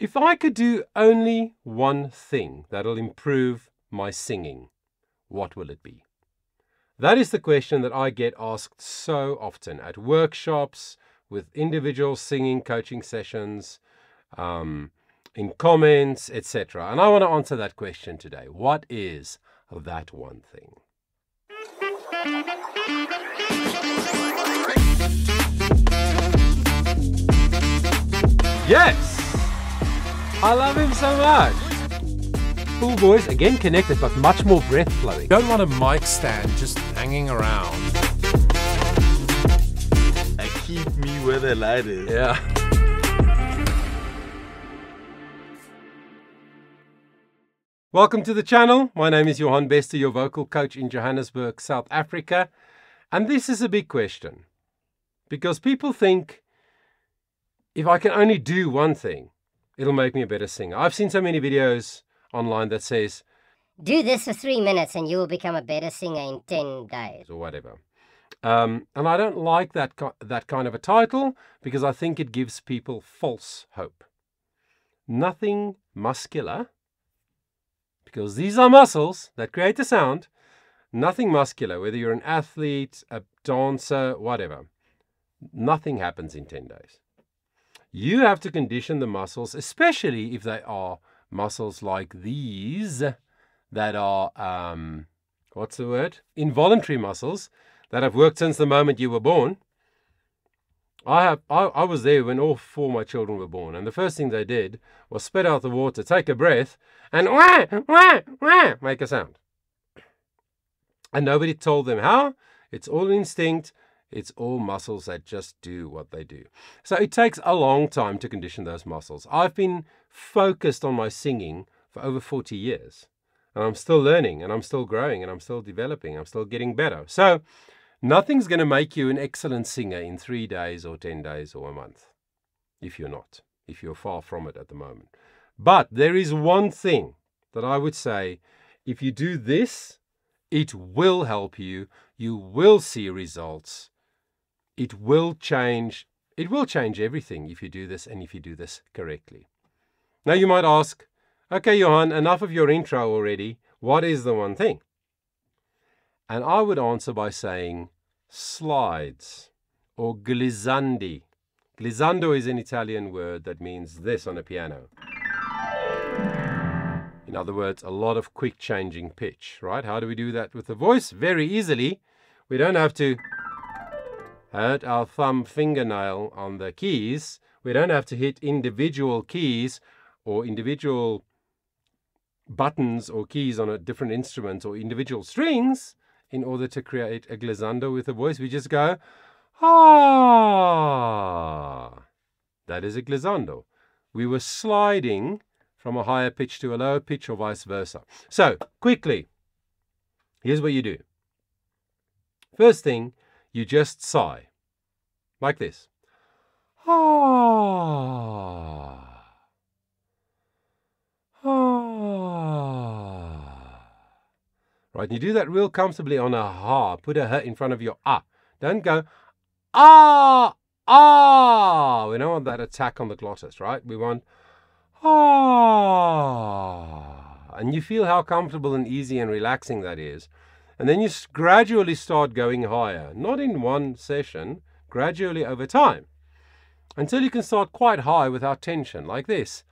If I could do only one thing that'll improve my singing, what will it be? That is the question that I get asked so often at workshops, with individual singing coaching sessions, in comments, etc. And I want to answer that question today. What is that one thing? Yes! I love him so much. Full voice, again connected, but much more breath flowing. Don't want a mic stand just hanging around. Keep me where the light is. Yeah. Welcome to the channel. My name is Johan, your vocal coach in Johannesburg, South Africa. And this is a big question. Because people think, if I can only do one thing, it'll make me a better singer. I've seen so many videos online that says, do this for 3 minutes and you will become a better singer in 10 days. Or whatever. And I don't like that kind of a title because I think it gives people false hope. Nothing muscular, because these are muscles that create the sound. Nothing muscular, whether you're an athlete, a dancer, whatever. Nothing happens in 10 days. You have to condition the muscles, especially if they are muscles like these that are, what's the word? Involuntary muscles that have worked since the moment you were born. I was there when all 4 of my children were born, and the first thing they did was spit out the water, take a breath, and wah, wah, wah, make a sound. And nobody told them how. It's all instinct. It's all muscles that just do what they do. So it takes a long time to condition those muscles. I've been focused on my singing for over 40 years. And I'm still learning, and I'm still growing, and I'm still developing. I'm still getting better. So nothing's going to make you an excellent singer in 3 days or 10 days or a month. If you're not. If you're far from it at the moment. But there is one thing that I would say, if you do this, it will help you. You will see results. It will change everything if you do this and if you do this correctly. Now you might ask, okay, Johan, enough of your intro already. What is the one thing? And I would answer by saying slides or glissandi. Glissando is an Italian word that means this on a piano. In other words, a lot of quick changing pitch, right? How do we do that with the voice? Very easily. We don't have to hurt our thumb fingernail on the keys. We don't have to hit individual keys or individual buttons or keys on a different instrument or individual strings in order to create a glissando with a voice. We just go, ah. That is a glissando. We were sliding from a higher pitch to a lower pitch or vice versa. So, quickly, here's what you do. First thing, you just sigh, like this. Ah. Ah. Right, you do that real comfortably on a ha. Put a h in front of your ah. Don't go ah, ah. We don't want that attack on the glottis, right? We want ah. And you feel how comfortable and easy and relaxing that is. And then you gradually start going higher. Not in one session, gradually over time. Until you can start quite high without tension, like this.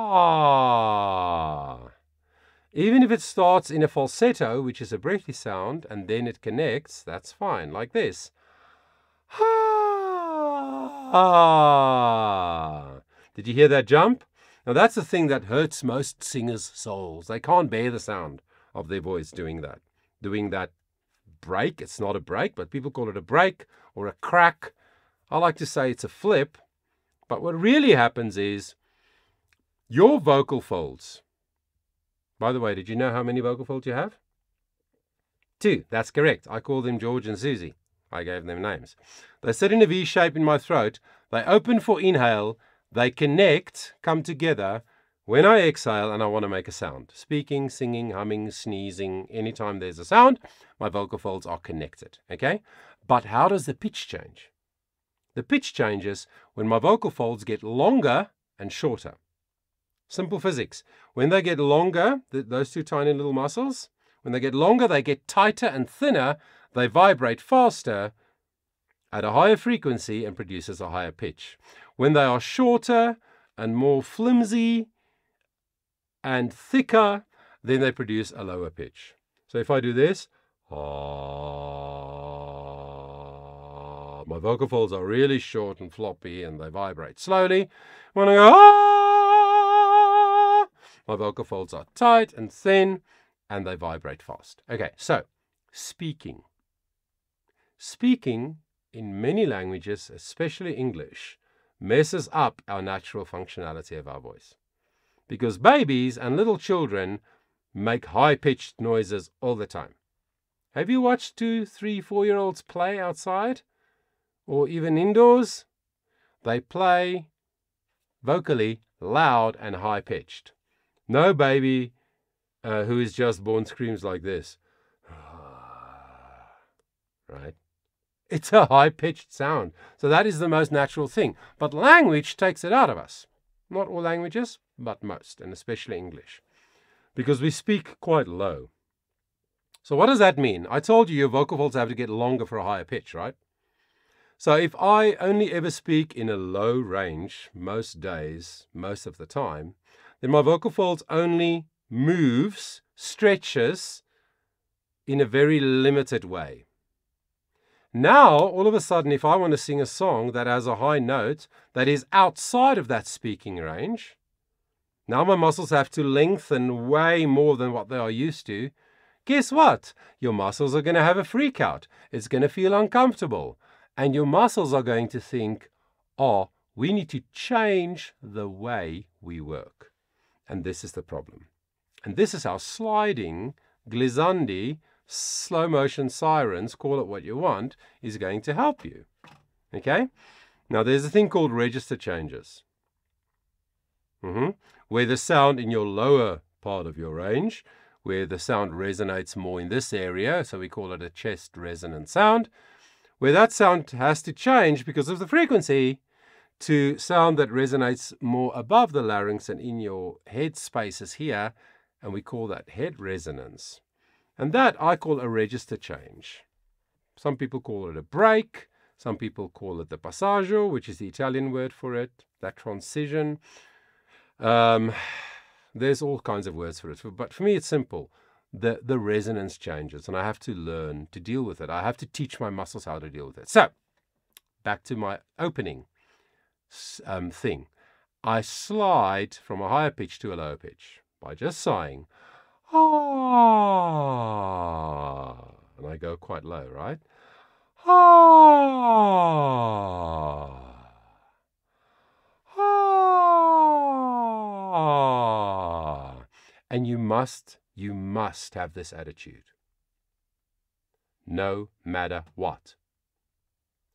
Ah. Even if it starts in a falsetto, which is a breathy sound, and then it connects, that's fine, like this. Ah. Did you hear that jump? Now that's the thing that hurts most singers' souls. They can't bear the sound of their voice doing that. Doing that break. It's not a break, but people call it a break or a crack. I like to say it's a flip. But what really happens is your vocal folds. By the way, did you know how many vocal folds you have? 2. That's correct. I call them George and Susie. I gave them names. They sit in a V shape in my throat. They open for inhale. They connect, come together when I exhale and I want to make a sound. Speaking, singing, humming, sneezing, anytime there's a sound, my vocal folds are connected, okay? But how does the pitch change? The pitch changes when my vocal folds get longer and shorter. Simple physics. When they get longer, those two tiny little muscles, when they get longer, they get tighter and thinner. They vibrate faster at a higher frequency and produces a higher pitch. When they are shorter and more flimsy and thicker, then they produce a lower pitch. So if I do this, my vocal folds are really short and floppy and they vibrate slowly. When I go, my vocal folds are tight and thin and they vibrate fast. Okay, so speaking. Speaking in many languages, especially English, messes up our natural functionality of our voice. Because babies and little children make high-pitched noises all the time. Have you watched 2, 3, 4-year-olds play outside? Or even indoors? They play vocally loud and high-pitched. No baby who is just born screams like this. Right? It's a high-pitched sound. So that is the most natural thing. But language takes it out of us. Not all languages, but most, and especially English. Because we speak quite low. So what does that mean? I told you your vocal folds have to get longer for a higher pitch, right? So if I only ever speak in a low range most days, most of the time, then my vocal folds only moves, stretches in a very limited way. Now, all of a sudden, if I want to sing a song that has a high note that is outside of that speaking range, now my muscles have to lengthen way more than what they are used to. Guess what? Your muscles are going to have a freak out. It's going to feel uncomfortable. And your muscles are going to think, oh, we need to change the way we work. And this is the problem. And this is how sliding, glissandi, slow motion sirens, call it what you want, is going to help you. Okay? Now there's a thing called register changes. Where the sound in your lower part of your range, where the sound resonates more in this area, so we call it a chest resonant sound, where that sound has to change because of the frequency to sound that resonates more above the larynx and in your head spaces here, and we call that head resonance. And that I call a register change. Some people call it a break, some people call it the passaggio, which is the Italian word for it, that transition. There's all kinds of words for it, but for me it's simple. The resonance changes, and I have to learn to deal with it. I have to teach my muscles how to deal with it. So, back to my opening thing. I slide from a higher pitch to a lower pitch by just sighing. Ah, and I go quite low, right? Ah, ah, and you must have this attitude. No matter what.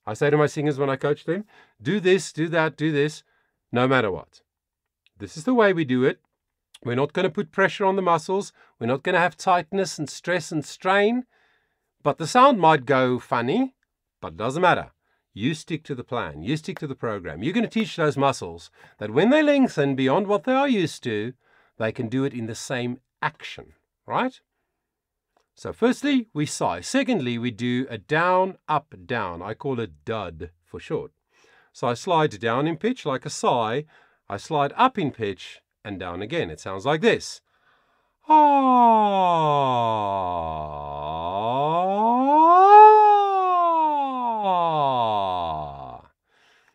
I say to my singers when I coach them, do this, do that, do this, no matter what. This is the way we do it. We're not going to put pressure on the muscles. We're not going to have tightness and stress and strain. But the sound might go funny, but it doesn't matter. You stick to the plan. You stick to the program. You're going to teach those muscles that when they lengthen beyond what they are used to, they can do it in the same action, right? So firstly, we sigh. Secondly, we do a down, up, down. I call it dud for short. So I slide down in pitch like a sigh. I slide up in pitch and down again. It sounds like this. Ah.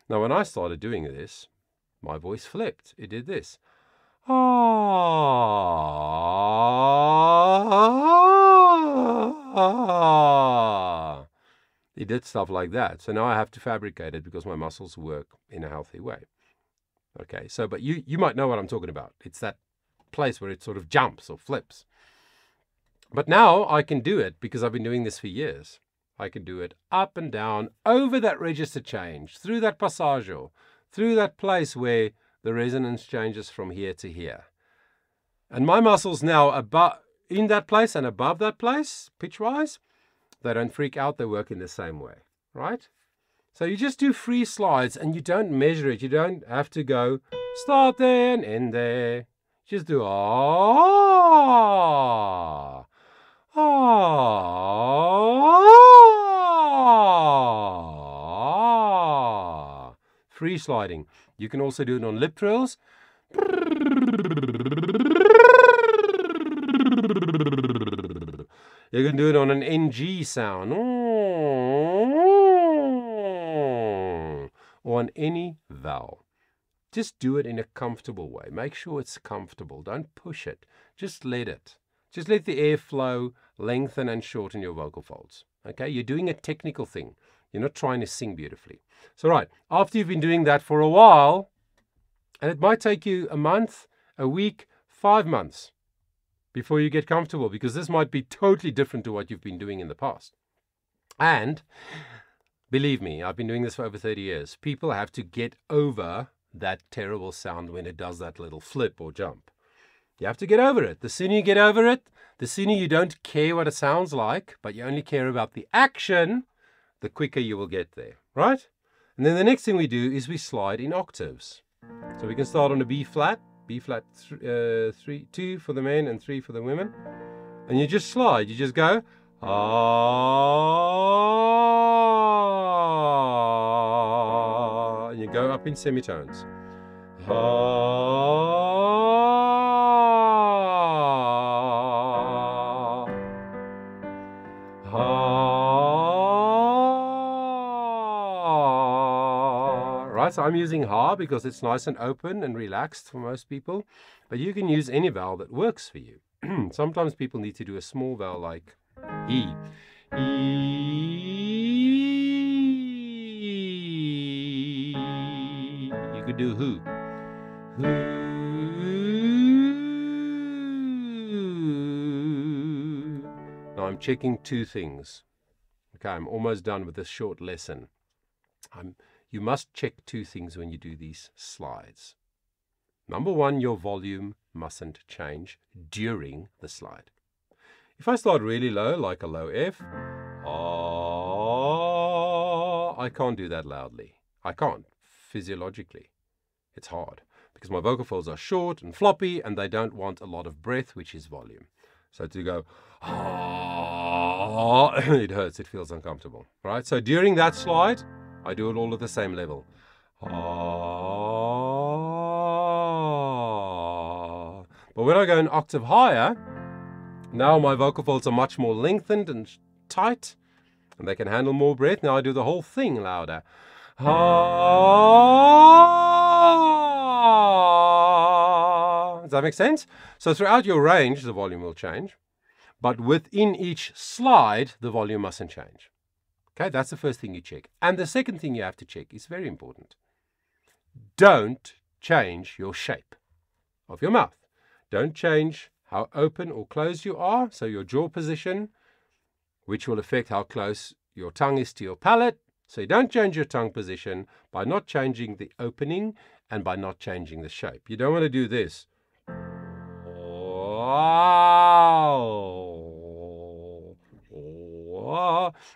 Now, when I started doing this, my voice flipped. It did this. Ah. It did stuff like that. So now I have to fabricate it because my muscles work in a healthy way. Okay, so, but you might know what I'm talking about. It's that place where it sort of jumps or flips. But now I can do it because I've been doing this for years. I can do it up and down, over that register change, through that passaggio, through that place where the resonance changes from here to here. And my muscles now above, in that place and above that place, pitch-wise, they don't freak out, they work in the same way, right? So you just do free slides and you don't measure it. You don't have to go start there and end there. Just do ah, ah. Free sliding. You can also do it on lip trills. You can do it on an NG sound. Or on any vowel. Just do it in a comfortable way. Make sure it's comfortable. Don't push it. Just let it. Just let the air flow, lengthen and shorten your vocal folds. Okay? You're doing a technical thing. You're not trying to sing beautifully. So right, after you've been doing that for a while, and it might take you a month, a week, 5 months before you get comfortable, because this might be totally different to what you've been doing in the past. And believe me, I've been doing this for over 30 years. People have to get over that terrible sound when it does that little flip or jump. You have to get over it. The sooner you get over it, the sooner you don't care what it sounds like, but you only care about the action, the quicker you will get there, right? And then the next thing we do is we slide in octaves. So we can start on a B flat 2 for the men and 3 for the women. And you just slide, you just go, ah, and you go up in semitones. Ah, ah. Right, so I'm using ha because it's nice and open and relaxed for most people, but you can use any vowel that works for you. Sometimes people need to do a small vowel like E. E. You could do who. Who. Now I'm checking 2 things. Okay, I'm almost done with this short lesson. You must check 2 things when you do these slides. Number 1, your volume mustn't change during the slide. If I start really low, like a low F, I can't do that loudly. I can't, physiologically. It's hard, because my vocal folds are short and floppy, and they don't want a lot of breath, which is volume. So to go, it hurts, it feels uncomfortable, right? So during that slide, I do it all at the same level. But when I go an octave higher, now my vocal folds are much more lengthened and tight, and they can handle more breath. Now I do the whole thing louder. Does that make sense? So throughout your range, the volume will change, but within each slide, the volume mustn't change. Okay, that's the first thing you check. And the second thing you have to check is very important. Don't change your shape of your mouth. Don't change how open or closed you are, so your jaw position, which will affect how close your tongue is to your palate. So you don't change your tongue position by not changing the opening and by not changing the shape. You don't want to do this.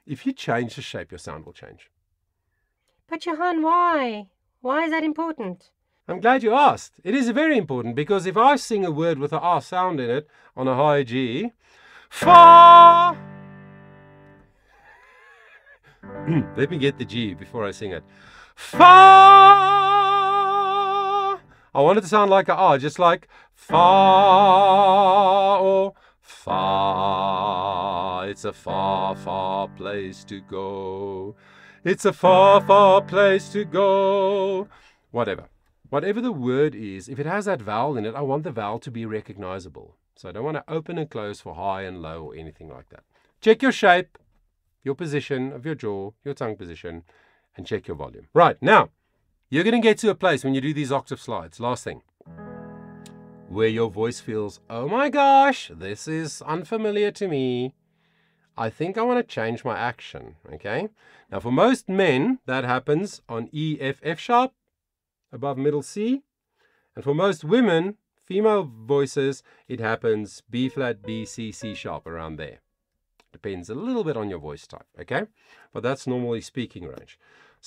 If you change the shape, your sound will change. But Johan, why? Why is that important? I'm glad you asked. It is very important, because if I sing a word with a R sound in it on a high G, fa. Let me get the G before I sing it. Fa. I want it to sound like a R, just like fa or fa. It's a far, far place to go. It's a far, far place to go. Whatever. Whatever the word is, if it has that vowel in it, I want the vowel to be recognizable. So I don't want to open and close for high and low or anything like that. Check your shape, your position of your jaw, your tongue position, and check your volume. Right, now, you're going to get to a place when you do these octave slides, last thing, where your voice feels, oh my gosh, this is unfamiliar to me. I think I want to change my action, okay? Now, for most men, that happens on E, F, F sharp, above middle C. And for most women, female voices, it happens B flat, B, C, C sharp, around there. Depends a little bit on your voice type, okay? But that's normally speaking range.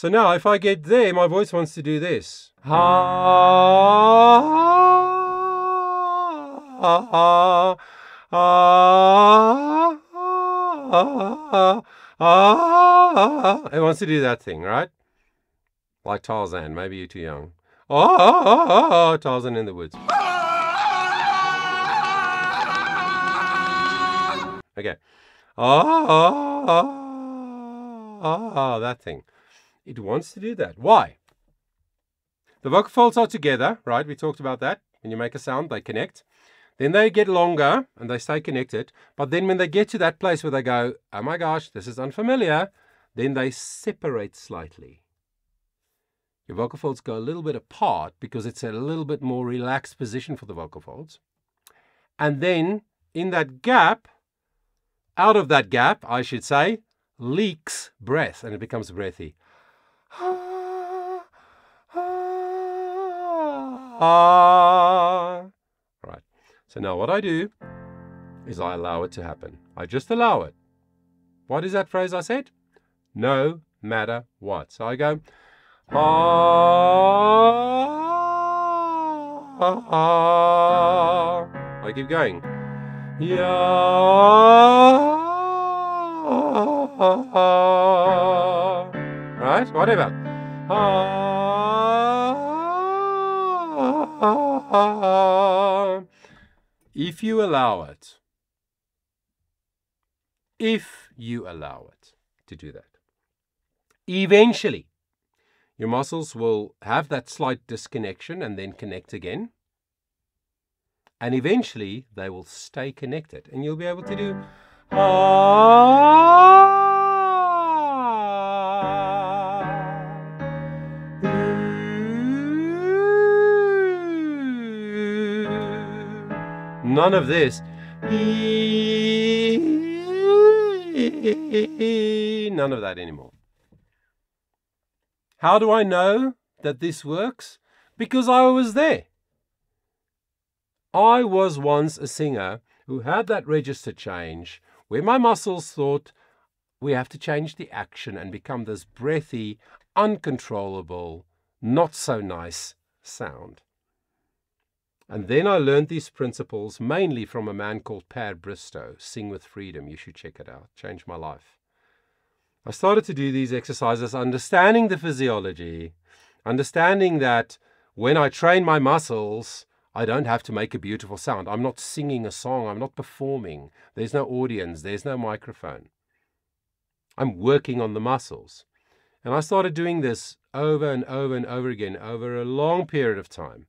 So now if I get there, my voice wants to do this. It wants to do that thing, right? Like Tarzan. Maybe you're too young. Tarzan in the woods. Okay. That thing. It wants to do that. Why? The vocal folds are together, right? We talked about that. When you make a sound, they connect. Then they get longer and they stay connected. But then when they get to that place where they go, oh my gosh, this is unfamiliar, then they separate slightly. Your vocal folds go a little bit apart because it's a little bit more relaxed position for the vocal folds. And then in that gap, out of that gap, I should say, leaks breath and it becomes breathy. Right. So now what I do is I allow it to happen. I just allow it. What is that phrase I said? No matter what. So I go, I keep going. Right? Whatever. If you allow it to do that, eventually your muscles will have that slight disconnection and then connect again. And eventually they will stay connected and you'll be able to do none of this. None of that anymore. How do I know that this works? Because I was there. I was once a singer who had that register change where my muscles thought we have to change the action and become this breathy, uncontrollable, not so nice sound. And then I learned these principles mainly from a man called Per Bristow, Sing with Freedom. You should check it out. Changed my life. I started to do these exercises, understanding the physiology, understanding that when I train my muscles, I don't have to make a beautiful sound. I'm not singing a song. I'm not performing. There's no audience. There's no microphone. I'm working on the muscles. And I started doing this over and over and over again over a long period of time.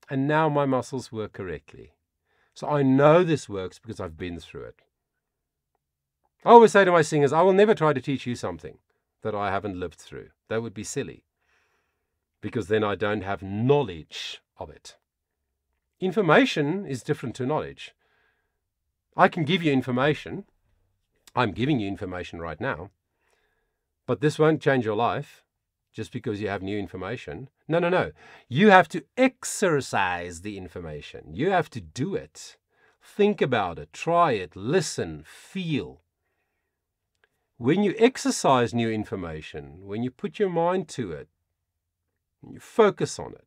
And now my muscles work correctly. So I know this works because I've been through it. I always say to my singers, I will never try to teach you something that I haven't lived through. That would be silly. Because then I don't have knowledge of it. Information is different to knowledge. I can give you information. I'm giving you information right now. But this won't change your life just because you have new information. No. You have to exercise the information. You have to do it. Think about it. Try it. Listen. Feel. When you exercise new information, when you put your mind to it, when you focus on it,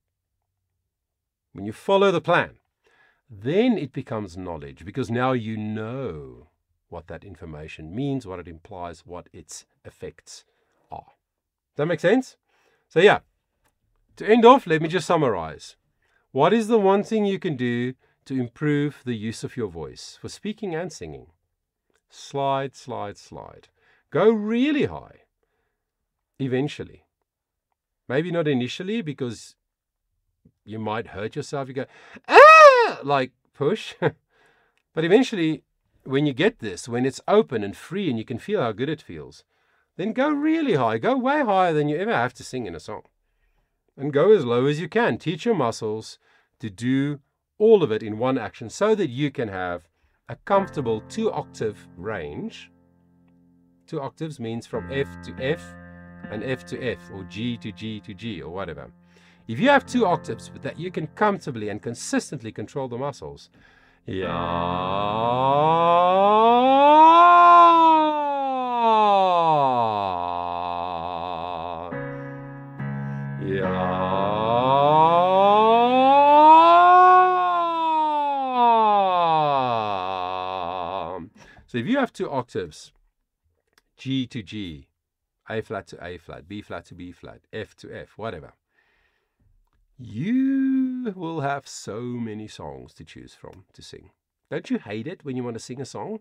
when you follow the plan, then it becomes knowledge because now you know what that information means, what it implies, what its effects are. Does that make sense? So yeah, to end off, let me just summarize. What is the one thing you can do to improve the use of your voice for speaking and singing? Slide, slide, slide. Go really high. Eventually. Maybe not initially because you might hurt yourself. You go, like push. But eventually, when you get this, when it's open and free and you can feel how good it feels, then go really high. Go way higher than you ever have to sing in a song. And go as low as you can. Teach your muscles to do all of it in one action so that you can have a comfortable 2-octave range. 2 octaves means from F to F and F to F or G to G to G or whatever. If you have 2 octaves with that, you can comfortably and consistently control the muscles. Yeah. So if you have 2 octaves, G to G, A flat to A flat, B flat to B flat, F to F, whatever, you will have so many songs to choose from to sing. Don't you hate it when you want to sing a song,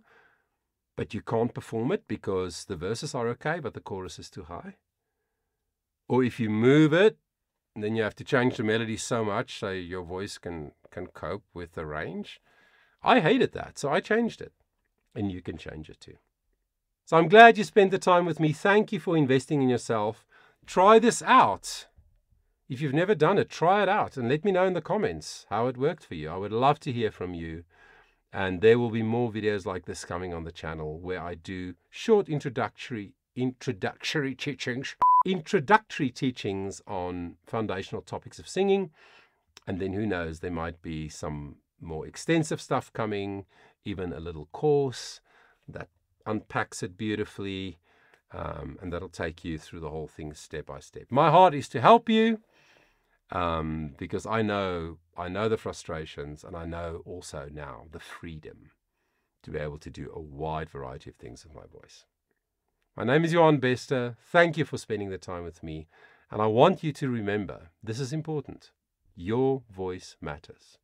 but you can't perform it because the verses are okay, but the chorus is too high? Or if you move it, then you have to change the melody so much so your voice can cope with the range. I hated that, so I changed it. And you can change it too. So I'm glad you spent the time with me. Thank you for investing in yourself. Try this out. If you've never done it, try it out and let me know in the comments how it worked for you. I would love to hear from you. And there will be more videos like this coming on the channel where I do short introductory teachings on foundational topics of singing. And then who knows, there might be some more extensive stuff coming, even a little course that unpacks it beautifully, and that'll take you through the whole thing step by step. My heart is to help you, because I know the frustrations, and I know also now the freedom to be able to do a wide variety of things with my voice. My name is Johan Bester. Thank you for spending the time with me. And I want you to remember, this is important. Your voice matters.